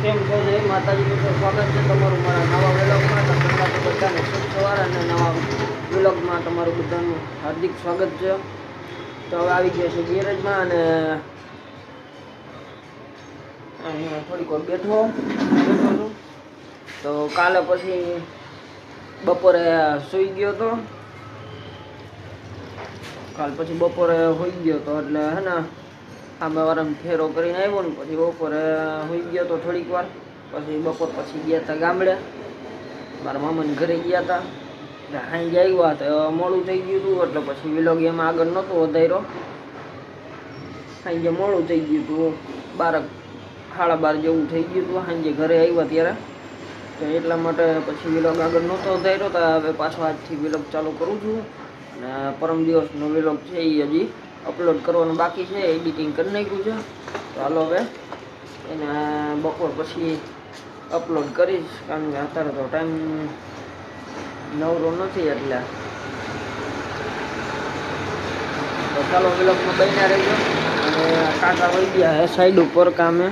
કેમ છો? જય માતાજી મિત્રો, સ્વાગત છે તમારું મારા નવા વ્લોગમાં. તમને બધાને શુભ સવાર અને નવા વ્લોગમાં તમારું બધાનું હાર્દિક સ્વાગત છે. તો હવે આવી ગયા છે ગેરેજમાં અને અહીંયા થોડીક વાર બેઠો છું. તો કાલે પછી બપોરે સૂઈ ગયો હતો. કાલ પછી બપોરે હોઈ ગયો હતો એટલે હે ને આમે વારમ ફેરો કરીને આવ્યો ને પછી બપોરે હોઈ ગયો તો થોડીક વાર. પછી બપોર પછી ગયા હતા ગામડે, મારા મામાને ઘરે ગયા હતા. એટલે સાંજે આવ્યા તો મોડું થઈ ગયું હતું એટલે પછી વિલોગ એમાં આગળ નહોતો વધાર્યો. સાંજે મોડું થઈ ગયું હતું, 12 જેવું થઈ ગયું હતું સાંજે ઘરે આવ્યા ત્યારે. તો એટલા માટે પછી વિલોગ આગળ નહોતો વધાર્યો. તો હવે પાછો આજથી વિલોગ ચાલુ કરું છું. અને પરમ દિવસનો વિલોગ છે એ હજી અપલોડ કરવાનું બાકી છે, એડિટિંગ કરી નાખ્યું છે. તો હાલો હવે એને બપોર પછી અપલોડ કરીશ, કારણ કે અત્યારે તો ટાઈમ નવરો નથી એટલે. તો ચાલો વિલોગમાં બન્યા રહેજો. અને કાકા વહી ગયા હે સાઈડ ઉપર કામે,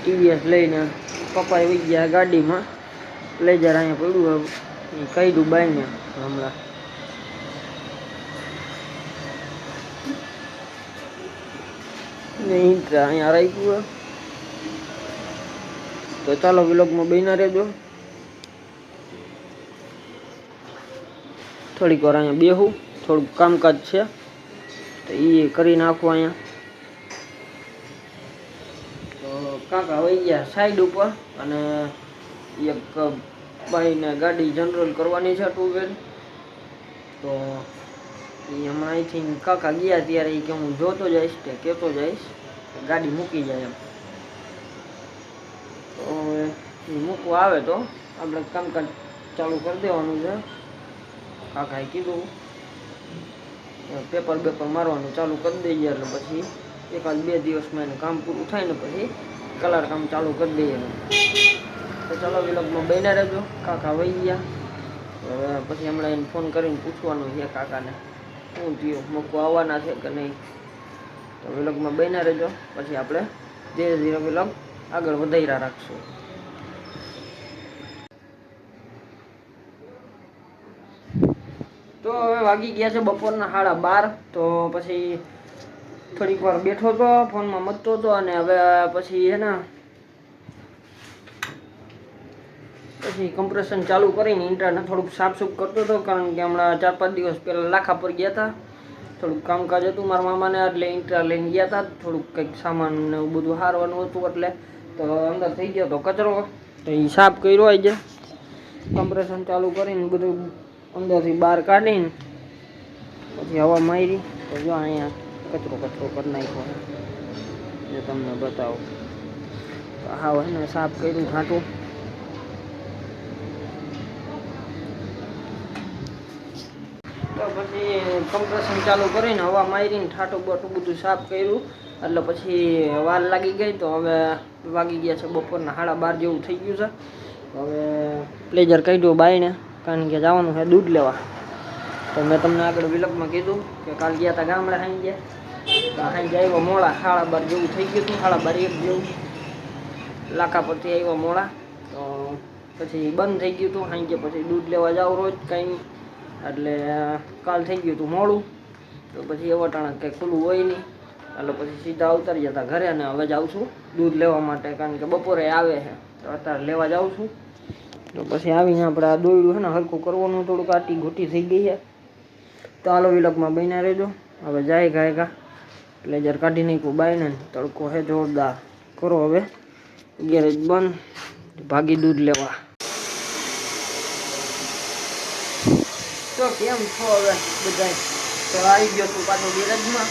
ટીવીએસ લઈને. પપ્પા વહી ગયા ગાડીમાં, પ્લેઝર અહીંયા પડ્યું કાઢ્યું બાઈને હમણાં. અહીંયા રાખ્યું. તો ચાલો વિલોગમાં બન્યા રહેજો. થોડીક વાર અહીંયા બેહું, થોડુંક કામકાજ છે તો એ કરી નાખું અહીંયા. તો કાકા વહી ગયા સાઈડ ઉપર અને એક ભાઈને ગાડી જનરલ કરવાની છે, 2 વ્હીલ. તો એ હમણાં અહીંથી કાકા ગયા ત્યારે એ કે હું જોતો જઈશ કે કહેતો જઈશ, ગાડી મૂકી જાય એમ. તો એ મૂકવા આવે તો આપણે કામકાજ ચાલુ કરી દેવાનું છે. કાકાએ કીધું પેપર મારવાનું ચાલુ કરી દઈએ એટલે પછી 1-2 દિવસમાં એનું કામ પૂરું થાય ને પછી કલર કામ ચાલુ કરી દઈએ. તો ચાલો વિલોગમાં બન્યા રહેજો. કાકા વહી ગયા. હવે પછી હમણાં એને ફોન કરીને પૂછવાનું છે કાકાને શું થયું, મૂકવા આવવાના છે કે નહીં. તો વિલોગમાં બન્યા રહેજો. પછી આપણે ધીરે ધીરે વિલોગ આગળ વધાર્યા રાખશું. તો હવે વાગી ગયા છે બપોરના 12:30. તો પછી થોડીક વાર બેઠો હતો, ફોનમાં મથતો હતો. અને હવે પછી હે ને પછી કમ્પ્રેશન ચાલુ કરીને ઇન્ટરને થોડુંક સાફસૂફ કરતો હતો, કારણ કે હમણાં 4-5 દિવસ પહેલાં લાખા પર ગયા હતા. થોડુંક કામકાજ હતું મારા મામાને, એટલે ઇન્ટર લઈને ગયા હતા. થોડુંક કંઈક સામાન ને એવું બધું હારવાનું હતું એટલે. તો અંદર થઈ ગયો તો કચરો, તો એ સાફ કર્યો આજે. કમ્પ્રેશન ચાલુ કરીને બધું અંદરથી બહાર કાઢીને પછી હવા મારી. તો જો અહીંયા કચરો કરી નાખ્યો, જો તમને બતાવું. તો હા ને સાફ કર્યું ખાટું. તો પછી કમ્પ્રેશન ચાલુ કરીને હવા મારીને ઠાટું બાટું બધું સાફ કર્યું. એટલે પછી વાર લાગી ગઈ. તો હવે વાગી ગયા છે બપોરના 12:30 જેવું થઈ ગયું છે. હવે પ્લેઝર કાઢ્યું બાઈને, કારણ કે જવાનું છે દૂધ લેવા. તો મેં તમને આગળ વિલોગમાં કીધું કે કાલ ગયા હતા ગામડે સાંજે. તો સાંજે આવ્યો મોડા, 12:30 જેવું થઈ ગયું હતું, 12:30-1 જેવું. લાખા પરથી આવ્યો મોડા. તો પછી બંધ થઈ ગયું હતું સાંજે. પછી દૂધ લેવા જાવ રોજ કાંઈ, એટલે કાલ થઈ ગયું હતું મોડું. તો પછી એવા ટાણા કંઈ ખુલ્લું હોય નહીં એટલે પછી સીધા ઉતરી જતા ઘરે. અને હવે જાઉં છું દૂધ લેવા માટે, કારણ કે બપોરે આવે છે તો અત્યારે લેવા જાઉં છું. તો પછી આવીને આપણે આ દોયડું છે ને હરખું કરવાનું, થોડુંક આટી ઘૂટી થઈ ગઈ છે. તો હાલો વિલોગમાં બન્યા રહેજો. હવે જાય ગાયકા પ્લેઝર કાઢી નાખ્યું બાઈને, તડકો છે જોરદાર. કરો હવે ગેરેજ બંધ, ભાગી દૂધ લેવા. તો કેમ છો હવે બધા? તો આવી ગયો તું પાછો ગેરેજમાં.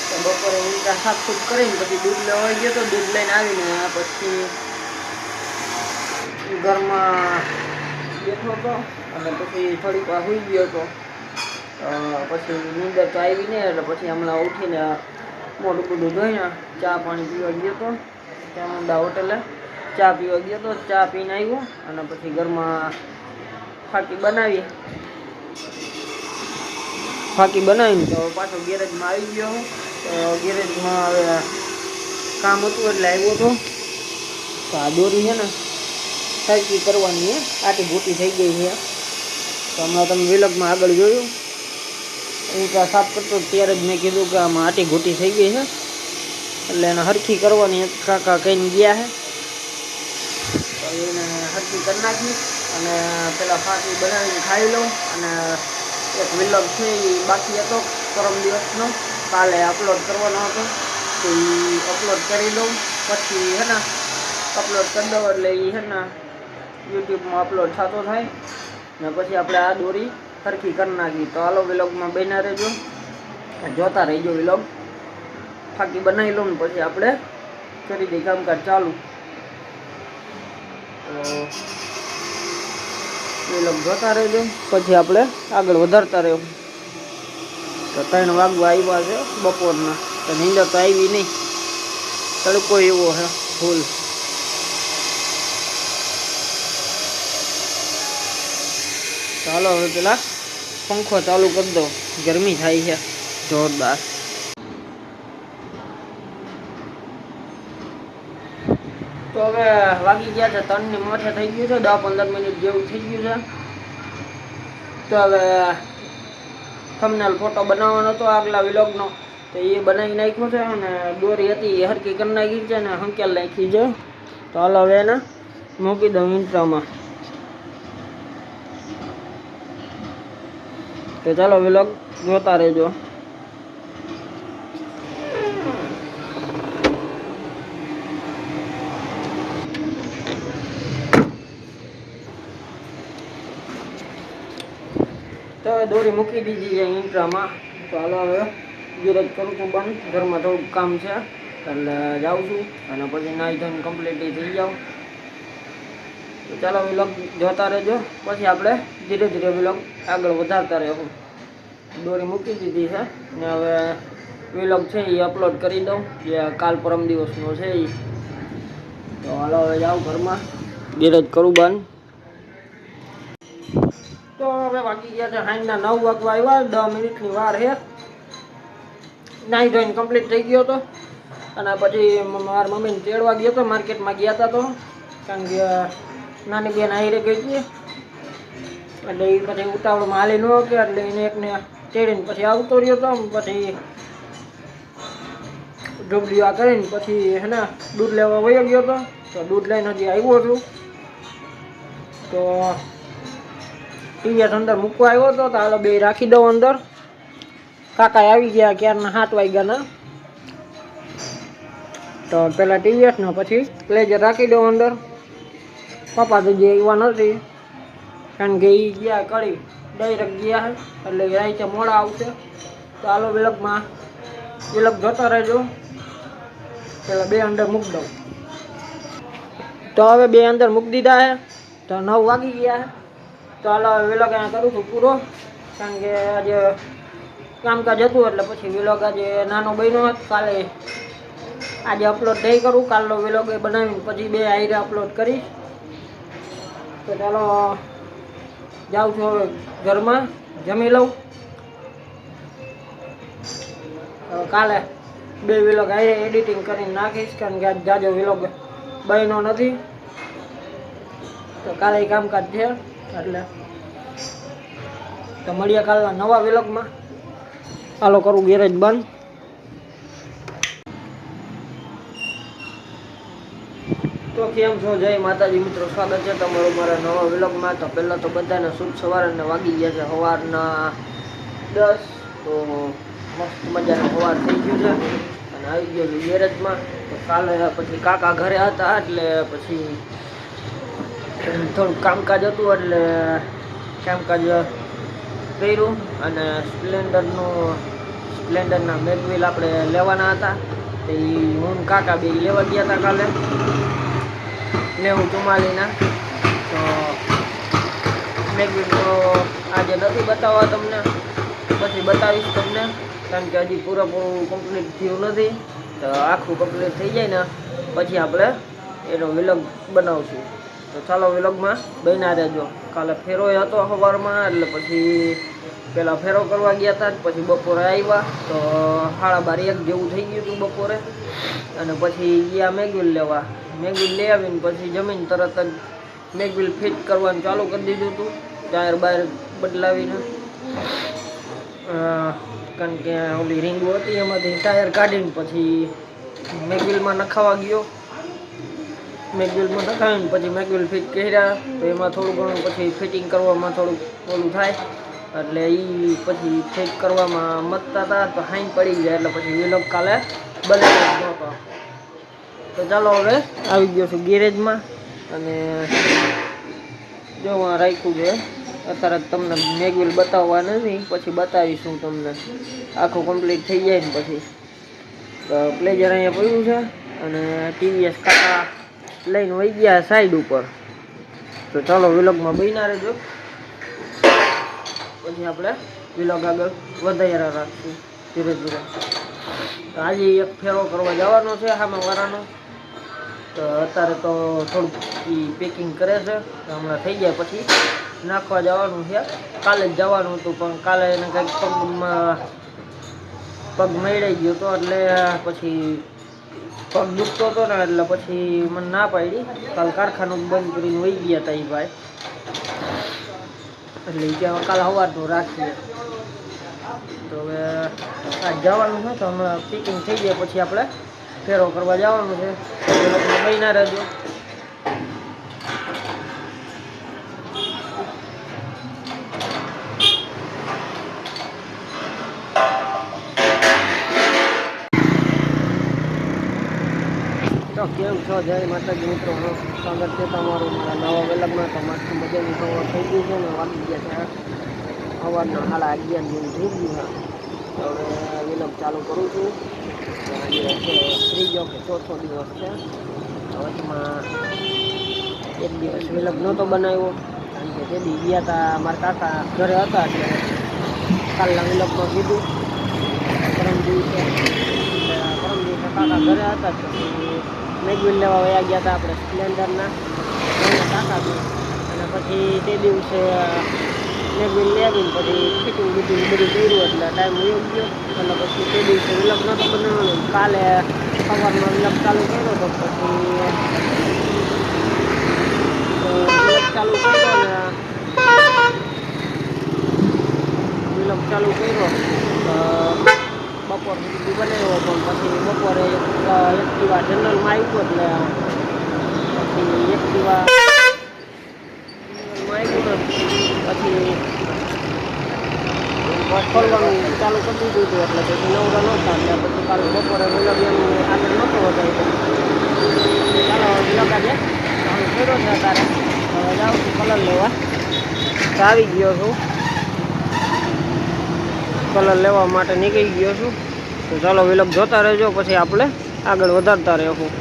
તો બપોરે ઊંઘા સાફ કરીને પછી દૂધ લેવા ગયો તો. દૂધ લઈને આવીને પછી ઘરમાં બેઠો હતો અને પછી થોડીક વાર સૂઈ ગયો હતો. પછી નીંદર તો આવી નહીં એટલે પછી હમણાં ઉઠીને મોઢું બધું ધોઈને ચા પાણી પીવા ગયો હતો. ચામુંડા હોટલે ચા પીવા ગયો હતો. ચા પીને આવ્યો અને પછી ઘરમાં ફાકી બનાવીને તો પાછો ગેરેજમાં આવી ગયો. તો ગેરેજમાં હવે કામ હતું એટલે આવ્યો હતો. તો આ દોરી છે ને સરખી કરવાની છે, આટી ઘૂંટી થઈ ગઈ છે. તો હમણાં તમે વિલોગમાં આગળ જોયું ઊંચા સાફ કરતો ત્યારે જ મેં કીધું કે આમાં આટી ઘૂંટી થઈ ગઈ છે, એટલે એને હરખી કરવાની કાકા કહીને ગયા છે. તો એને હરખી કરી નાખી અને પેલા ફાંકી બનાવીને ખાઈ લઉં. અને એક વિલોગ છે એ બાકી હતો પરમ દિવસનો, કાલે અપલોડ કરવાનો હતો, તો એ અપલોડ કરી દઉં. પછી હે ને અપલોડ કરી દઉં એટલે એ છે ને યુટ્યુબમાં અપલોડ થતો થાય ને પછી આપણે આ દોરી સરખી કરી નાખી. તો હાલો વિલોગમાં બન્યા રહેજો, જોતા રહેજો વિલોગ. ફાંકી બનાવી લઉં ને પછી આપણે કરી દઈએ કામકાજ ચાલુ. તો વિલોગ જોતા રહેજો, પછી આપણે આગળ વધારતા રહેવું. તો 3 વાગવા આવ્યા છે બપોરના, તો નીંદર તો આવી નહીં, તડકો એવો છે ફૂલ. ચાલો હવે પેલા પંખો ચાલુ કરી દો, ગરમી થાય છે જોરદાર. તો હવે વાગી ગયા છે 3ની માથે થઈ ગયું છે, 10-15 મિનિટ જેવું થઈ ગયું છે. તો હવે થંબનેલ ફોટો બનાવવાનો હતો આગલા વિલોગનો, તો એ બનાવી નાખ્યો છે. અને દોરી હતી એ હરકી કરી નાખી છે અને હંકેલ નાખી છે. તો હાલ હવે એને મૂકી દઉં ઇન્ટ્રામાં. તો ચાલો વિલોગ જોતા રહેજો. તો હવે દોરી મૂકી દીધી છે ઇન્ટ્રામાં. તો હાલો હવે ગેરેજ કરું છું બંધ, ઘરમાં થોડુંક કામ છે એટલે જાઉં છું અને પછી નાહી ધોઈને કમ્પ્લીટ થઈ જાઉં. તો ચાલો વિલોગ જોતા રહેજો, પછી આપણે ધીરે ધીરે વિલોગ આગળ વધારતા રહેવું. દોરી મૂકી દીધી છે ને હવે વિલોગ છે એ અપલોડ કરી દઉં, જે કાલ પરમ દિવસનો છે એ. તો હાલો હવે જાઉં ઘરમાં, ગેરેજ કરું બંધ. તો હવે વાગી ગયા છે સાંજના 9 વાગવા આવ્યા, 10 મિનિટની વાર છે. નાહી ધોઈને કમ્પ્લીટ થઈ ગયો હતો અને પછી મારા મમ્મીને તેડવા ગયો હતો, માર્કેટમાં ગયા હતા. તો કારણ કે નાની બેન હારે ગઈ હતી એટલે એ પછી ઉતાવળમાં હાલી ન કે એટલે એને એકને તેડીને પછી આવતો રહ્યો હતો. પછી ઢોબલીઓ કરીને પછી હે ને દૂધ લેવા વયો ગયો હતો. તો દૂધ લઈને હજી આવ્યો છું. તો ટીવીએસ અંદર મૂકવા આવ્યો હતો, તો હાલો બે રાખી દઉં અંદર. કાકા આવી ગયા ક્યારના 7 વાગ્યાના. તો પેલા ટીવીએસ ને પછી પ્લેઝર રાખી દઉં અંદર. પપ્પા તો જે એવા નથી, કારણ કે એ ગયા કરી ડાયરેક્ટ ગયા છે એટલે રાઈતે મોડા આવશે. તો હાલો વિલોગમાં વિલોગ જોતા રહેજો. પેલા બે અંદર મૂકી દઉં. તો હવે બે અંદર મૂકી દીધા છે. તો 9 વાગી ગયા છે. તો હાલો વિલોગ અહીંયા કરું છું પૂરો, કારણ કે આજે કામકાજ હતું એટલે પછી વિલોગ આજે નાનો બન્યો હતો. કાલે આજે અપલોડ નહીં કરું, કાલનો વિલોગ એ બનાવીને પછી બે આઈરે અપલોડ કરીશ. તો ચાલો જાઉં છું હવે ઘરમાં, જમી લઉં. કાલે બે વિલોગ આઈ એડિટિંગ કરીને નાખીશ, કારણ કે આજ જાજો વિલોગ બન્યો નથી. તો કાલે કામકાજ છે એટલે તો મળીએ કાલના નવા વિલોગમાં. હાલો કરું ગેરેજ બંધ. તો કેમ છો, જય માતાજી મિત્રો, સ્વાગત છે તમારું મારા નવા વિલોગમાં. તો પહેલાં તો બધાને શુભ સવાર, અને વાગી ગયા છે સવારના 10. તો મસ્ત મજાનો સવાર થઈ ગયું છે અને આવી ગયો છું ગેરેજમાં. તો કાલે પછી કાકા ઘરે હતા એટલે પછી થોડુંક કામકાજ હતું એટલે કામકાજ કર્યું. અને સ્પ્લેન્ડરના મેગવીલ આપણે લેવાના હતા, તો એ હું કાકા બે લેવા ગયા હતા કાલે 90-44ના. તો મેગવીલ તો આજે નથી બતાવવા તમને, પછી બતાવીશ તમને, કારણ કે હજી પૂરેપૂરું કમ્પ્લીટ થયું નથી. તો આખું કમ્પ્લીટ થઈ જાય ને પછી આપણે એનો વિલોગ બનાવશું. તો ચાલો વ્લોગમાં બન્યા રહેજો. કાલે ફેરોય હતો સવારમાં, એટલે પછી પહેલાં ફેરો કરવા ગયા હતા, પછી બપોરે આવ્યા તો 12:30 જેવું થઈ ગયું હતું બપોરે. અને પછી ગયા મેગવિલ લેવા. મેગવિલ લઈ આવીને પછી જમીન તરત જ મેગવિલ ફિટ કરવાનું ચાલુ કરી દીધું હતું, ટાયર બાયર બદલાવીને. કારણ કે ઓલી રીંગો હતી એમાંથી ટાયર કાઢીને પછી મેગવિલમાં નખાવા ગયો. મેગવિલમાં નખાવીને પછી મેગવિલ ફિટ કર્યા, તો એમાં થોડું ઘણું પછી ફિટિંગ કરવામાં થોડુંક ઓલું થાય, એટલે એ પછી ફિટ કરવામાં મતતા હતા તો હાઈન પડી જાય, એટલે પછી વ્લોગ કાલે બનાવી નહોતો. તો ચાલો હવે આવી ગયો છું ગેરેજમાં, અને જો રાખ્યું છે. અત્યારે તમને મેગવિલ બતાવવા નથી, પછી બતાવીશું તમને આખું કમ્પ્લીટ થઈ જાય ને પછી. તો પ્લેઝર અહીંયા પડ્યું છે, અને ટીવીએસ કાકા લઈને વહી ગયા સાઈડ ઉપર. તો ચાલો વ્લોગમાં બન્યા રહેજો, પછી આપણે વ્લોગ આગળ વધારે રાખશું ધીરે ધીરે. તો આજે એક ફેરો કરવા જવાનો છે સામેવાળાનો. તો અત્યારે તો થોડુંક પેકિંગ કરે છે, હમણાં થઈ જાય પછી નાખવા જવાનું છે. કાલે જ જવાનું હતું, પણ કાલે એને કંઈક પગ મેળાઈ ગયો હતો, એટલે પછી પગ દુખતો હતો ને, એટલે પછી મને ના પાડી. કાલ કારખાનું બંધ કરીને વહી ગયા હતા એ ભાઈ, એટલે કે કાલે સવારનું રાખીએ. તો હવે આજ જવાનું છે, તો હમણાં પેકિંગ થઈ જાય પછી આપણે ફેરો કરવા જવાનું છે. બન્યા રહેજો. તો કેમ છો? જય માતાજી મિત્રો, સ્વાગત છે તમારું મારા નવા વ્લોગમાં. તો મસ્ત મજાની સવાર થઈ ગઈ છે ને, વાગી ગયા છે સવારના 11:30 જેવું થઈ ગયું છે. તો હવે વ્લોગ ચાલુ કરું છું. આજે છે ત્રીજો કે ચોથો દિવસ છે. વચમાં એક દિવસ વ્લોગ નહોતો બનાવ્યો, કારણ કે તે દી ગયા હતા મારા કાકા ઘરે હતા, એટલે કાલના વ્લોગમાં કીધું. પરમ દિવસે કાકા ઘરે હતા, પછી મેગવિલ લેવા વયા ગયા હતા આપણે સ્પ્લેન્ડરના કાકા બી. અને પછી તે દિવસે મેગવિલ લઈ આવીને પછી ફિટિંગ બધું કર્યું, એટલે ટાઈમ વયો ગયો. એટલે પછી તે દિવસે વ્લોગ નહોતો બનાવવાનો. કાલે સવારનો વ્લોગ ચાલુ કર્યો, તો પછી વ્લોગ ચાલુ કર્યો બપોર સુધી બનાવ્યો, પણ પછી બપોરે એક્ટિવા જનરલમાં આવ્યું, એટલે પછી એક્ટિવા જનરલમાં આવ્યું ને પછી ખોલવાનું ચાલુ કરી દીધું હતું, એટલે પછી નવરા નહોતા, એટલે પછી કાલે બપોરે વ્લોગ એનું આગળ નહોતો વધાર્યો. ચાલો વ્લોગ આજે ચાલુ કર્યો છે. અત્યારે હવે જાઉં છું કલર લેવા. આવી ગયો છું, કલર લેવા માટે નીકળી ગયો છું. તો ચાલો વ્લોગ જોતા રહેજો, પછી આપણે આગળ વધારતા રહેશું.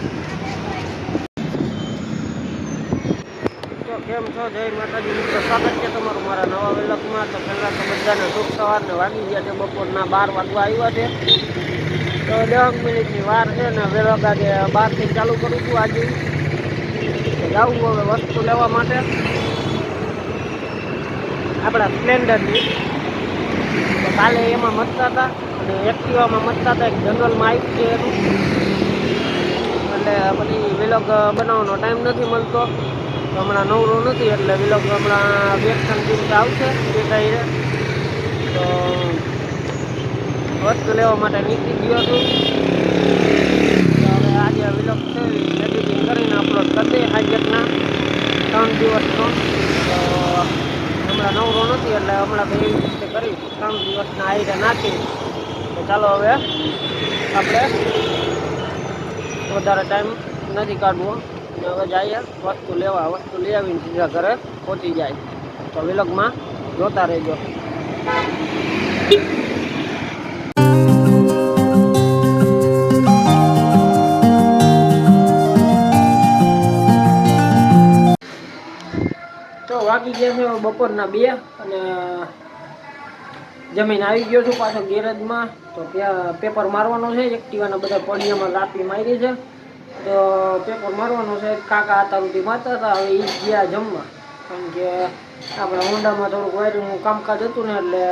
તો કેમ છો? જય માતાજી મિત્રો, સ્વાગત છે તમારું મારા નવા વ્લોગમાં. તો પહેલાં તો બધાને શુભ સવારને. વાગી ગયા છે બપોરના 12 વાગવા આવ્યા છે. તો 10 મિનિટની વાર છે ને વ્લોગ આજે 12થી ચાલુ કરું છું. આજે જાઉં હવે વસ્તુ લેવા માટે આપણા સ્પ્લેન્ડરની. તો કાલે એમાં મતતા હતા, અને એક્ટિવામાં મતતા હતા. એક જનરલમાં આવ્યું છે એનું, એટલે પછી વ્લોગ બનાવવાનો ટાઈમ નથી મળતો. તો હમણાં નવરો નથી, એટલે વ્લોગ હમણાં 2-3 દિવસ આવશે એ ટાઈમે. તો વસ્તુ લેવા માટે નીકળી ગયો છું. તો હવે આજે વ્લોગ છે એડિટિંગ કરીને અપલોડ કરી દઈએ હાજરના 3 દિવસનો. તો હમણાં નવરો નથી, એટલે હમણાં તો એવી રીતે કરી 3 દિવસના આઈડિયા નાખી. તો ચાલો હવે આપણે વધારે ટાઈમ નથી કાઢવો, અને હવે જઈએ વસ્તુ લેવા. વસ્તુ લઈ આવીને સીધા ઘરે પહોંચી જાય. તો વ્લોગમાં જોતા રહેજો. તો વાગી ગયા છે બપોરના 2, અને જમીન આવી ગયો છું પાછો ગેરેજમાં. તો ત્યાં પેપર મારવાનો છે. એક્ટિવાના બધા પડિયામાં લાપી મારી છે, તો પેપર મારવાનો છે. કાકા હતા સુધી મારતા હતા, હવે એ ગયા જમવા, કારણ કે આપણા હોન્ડામાં થોડુંક વાયરિંગનું કામકાજ હતું ને એટલે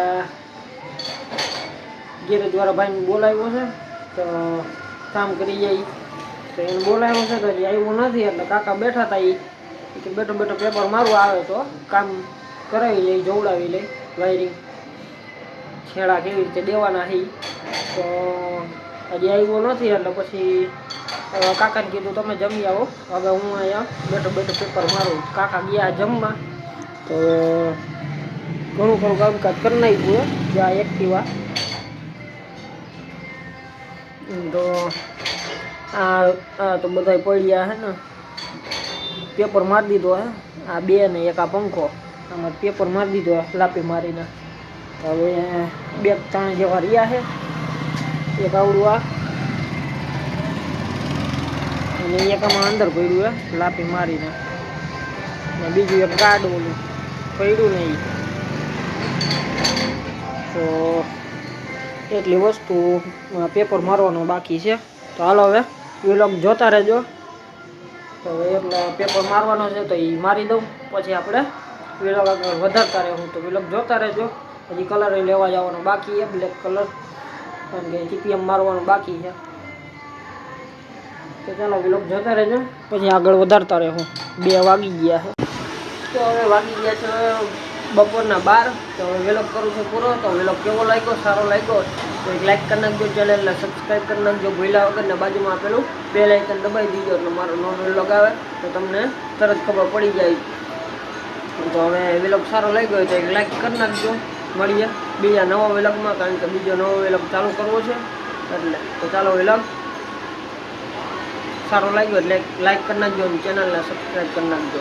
ગેરેજ વાળા ભાઈને બોલાવ્યો છે તો કામ કરી જાય, તો એને બોલાવ્યો છે તો હજી આવ્યો નથી. એટલે કાકા બેઠા હતા, એ બેઠો બેઠો પેપર મારવા આવે તો કામ કરાવી લઈ, જોવડાવી લઈ, વાયરિંગ છેડા કેવી રીતે દેવાના છે. તો હજી આવ્યો નથી એટલે પછી કાકાને કીધું તમે જમી આવો, હવે હું અહીંયા બેઠો બેઠો પેપર મારું. કાકા ગયા જમવા, તો ઘણું ઘણું કામકાજ કરી નાખ્યું જ્યાં એક્ટિવા. તો આ તો બધા પડ્યા હે ને, પેપર મારી દીધો હે, આ બે ને એક આ પંખો, આમાં પેપર મારી દીધો લાપી મારીને. હવે 2-3 જેવા રહ્યા છે, એક આવડું આ અને એક આમાં અંદર પડ્યું હે લાપી મારીને, ને બીજું એક ગાડ ઓલું પડ્યું નહીં. તો એટલી વસ્તુ પેપર મારવાનો બાકી છે. તો હાલો હવે વ્લોગ જોતા રહેજો. તો એટલે પેપર મારવાનો છે તો એ મારી દઉં, પછી આપણે વ્લોગ આગળ વધારતા રહેવું. તો વ્લોગ જોતા રહેજો. હજી કલર લેવા જવાનો બાકી છે, બ્લેક કલર, કારણ કે ટીપીએમ મારવાનું બાકી છે. તો ચાલો વ્લોગ જોતા રહેજો, પછી આગળ વધારતા રહેવું. 2 વાગી ગયા છે. તો હવે વાગી ગયા છે બપોરના 12. તો હવે વ્લોગ કરું છું પૂરો. તો વ્લોગ કેવો લાગ્યો, સારો લાગ્યો તો એક લાઈક કરી નાખજો, ચેનલને સબસ્ક્રાઈબ કરી નાખજો ભૂલ્યા વગર, ને બાજુમાં આપેલું બેલ આઇકન દબાવી દીજો એટલે મારો નવો વ્લોગ આવે તો તમને તરત ખબર પડી જાય. તો હવે વ્લોગ સારો લાગ્યો હોય તો એક લાઈક કરી નાખજો. મળીએ બીજા નવા વ્લોગમાં, કારણ કે બીજો નવો વ્લોગ ચાલુ કરવો છે એટલે. તો ચાલો વ્લોગ સારો લાગ્યો એટલે લાઈક કરી નાખજો અને ચેનલને સબસ્ક્રાઈબ કરી નાખજો.